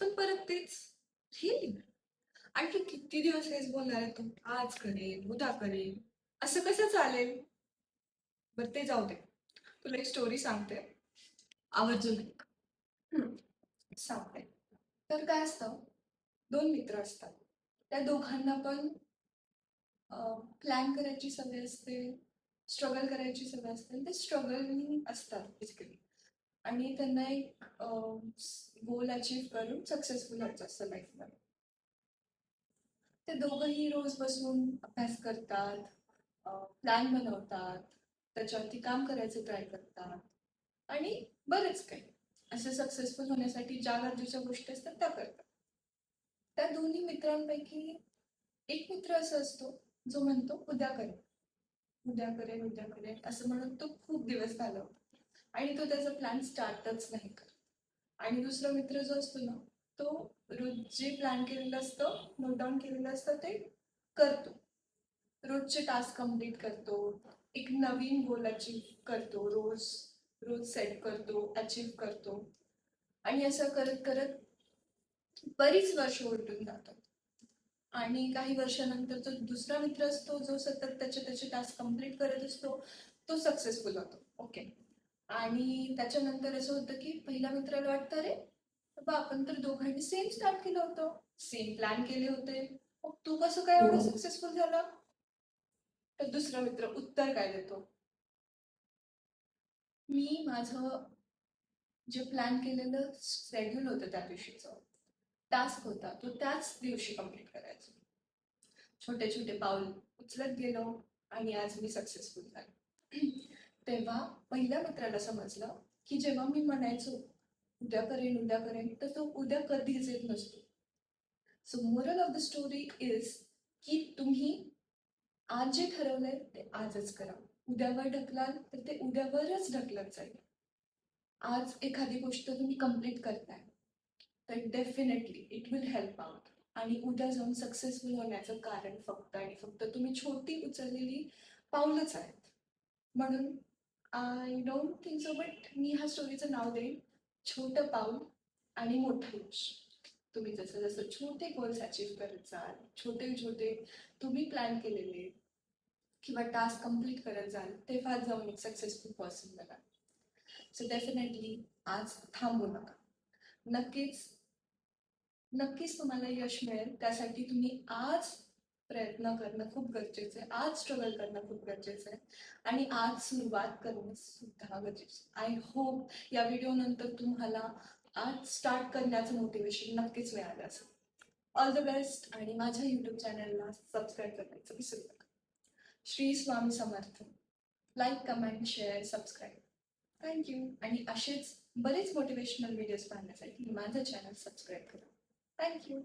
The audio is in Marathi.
पण परत तेच रिअली आणखी किती दिवस हेच बोलणार आहे तू? आज करेन, उद्या करेन. असं कसं चालेल? बरं ते जाऊ दे. तुला एक स्टोरी सांगते. आवर्जून ऐक. हं, सांगते. तर काय असतं, 2 मित्र असतात. त्या दोघांना पण प्लॅन करायची सवय असते, स्ट्रगल करायची सवय असते आणि ते स्ट्रगलिंग असतात बेसिकली. आणि त्यांना एक गोल अचीव्ह करून सक्सेसफुल व्हायचं असतं लाईफमध्ये. ते दोघंही रोज बसून अभ्यास करतात, प्लॅन बनवतात, त्याच्यावरती काम करायचं ट्राय करतात आणि बरेच काही असे सक्सेसफुल होण्यासाठी ज्या गरजेच्या गोष्टी असतात त्या करतात. त्या दोन्ही मित्रांपैकी एक मित्र असा असतो जो म्हणतो उद्या करेन, उद्या करेन, उद्या करेन असं म्हणून तो खूप दिवस घालवतो आणि तो त्याचा प्लॅन स्टार्टच नाही करत. आणि दुसरा मित्र जो असतो ना, तो रोज जे प्लॅन केलेलं असतं, नोट डाऊन केलेलं असतं ते करतो. रोजचे टास्क कंप्लीट करतो, एक नवीन गोल अचीव्ह करतो, रोज रोज सेट करतो, अचीव्ह करतो आणि असं करत करत बरीच वर्ष उलटून जातात. आणि काही वर्षानंतर जो दुसरा मित्र असतो जो सतत त्याचे टास्क कंप्लीट करत असतो, तो सक्सेसफुल होतो. ओके. आणि त्याच्यानंतर असं होतं की पहिल्या मित्राला वाटतं, अरे बाबा आपण तर दोघांनी सेम स्टार्ट केलं होतं, सेम प्लॅन केले होते, मग तू कसं काय एवढं सक्सेसफुल झाला? तर दुसरा मित्र उत्तर काय देतो, मी माझं जे प्लॅन केलेलं शेड्यूल होतं त्या दिवशीचं, टास्क होता तो त्याच दिवशी कंप्लीट करायचा. छोटे छोटे पाऊल उचलत गेलो आणि आज मी सक्सेसफुल झाले. तेव्हा पहिल्या मित्राला समजलं की जेव्हा मी म्हणायचो उद्या करेन, उद्या करेन, तर तो उद्या कधीच येत नसतो. So moral of the story is की तुम्ही आज जे ठरवलंय ते आजच करा. उद्यावर ढकलाल तर ते उद्यावरच ढकलत जाईल. आज एखादी गोष्ट तुम्ही कंप्लीट करताय तर definitely it will help out. आणि उद्या जाऊन सक्सेसफुल होण्याचं कारण फक्त आणि फक्त तुम्ही छोटी उचललेली पाऊलच आहेत. म्हणून I don't think so, but मी ह्या स्टोरीचं नाव देईन छोटं पाऊल आणि मोठं यश. तुम्ही जसं जसं छोटे गोल्स अचीव्ह करत जाल, छोटे छोटे तुम्ही प्लॅन केलेले किंवा टास्क कंप्लीट करत जाल, तेव्हा जाऊन एक सक्सेसफुल पर्सन बना. सो डेफिनेटली आज थांबू नका. नक्कीच नक्कीच तुम्हाला यश मिळेल. त्यासाठी तुम्ही आज प्रयत्न करणं खूप गरजेचं आहे, आज स्ट्रगल करणं खूप गरजेचं आहे आणि आज सुरुवात करणं सुद्धा गरजेचं आहे. आय होप या व्हिडिओनंतर तुम्हाला आज स्टार्ट करण्याचं मोटिवेशन नक्कीच मिळालं असेल. ऑल द बेस्ट आणि माझ्या यूट्यूब चॅनलला सबस्क्राईब करायचं विसरू नका. Shri Swami Samarth. Like, comment, share, subscribe. Thank you. आणि असेच बरेच मोटिवेशनल व्हिडिओज पाहण्यासाठी माझं चॅनल सबस्क्राईब करा. थँक्यू.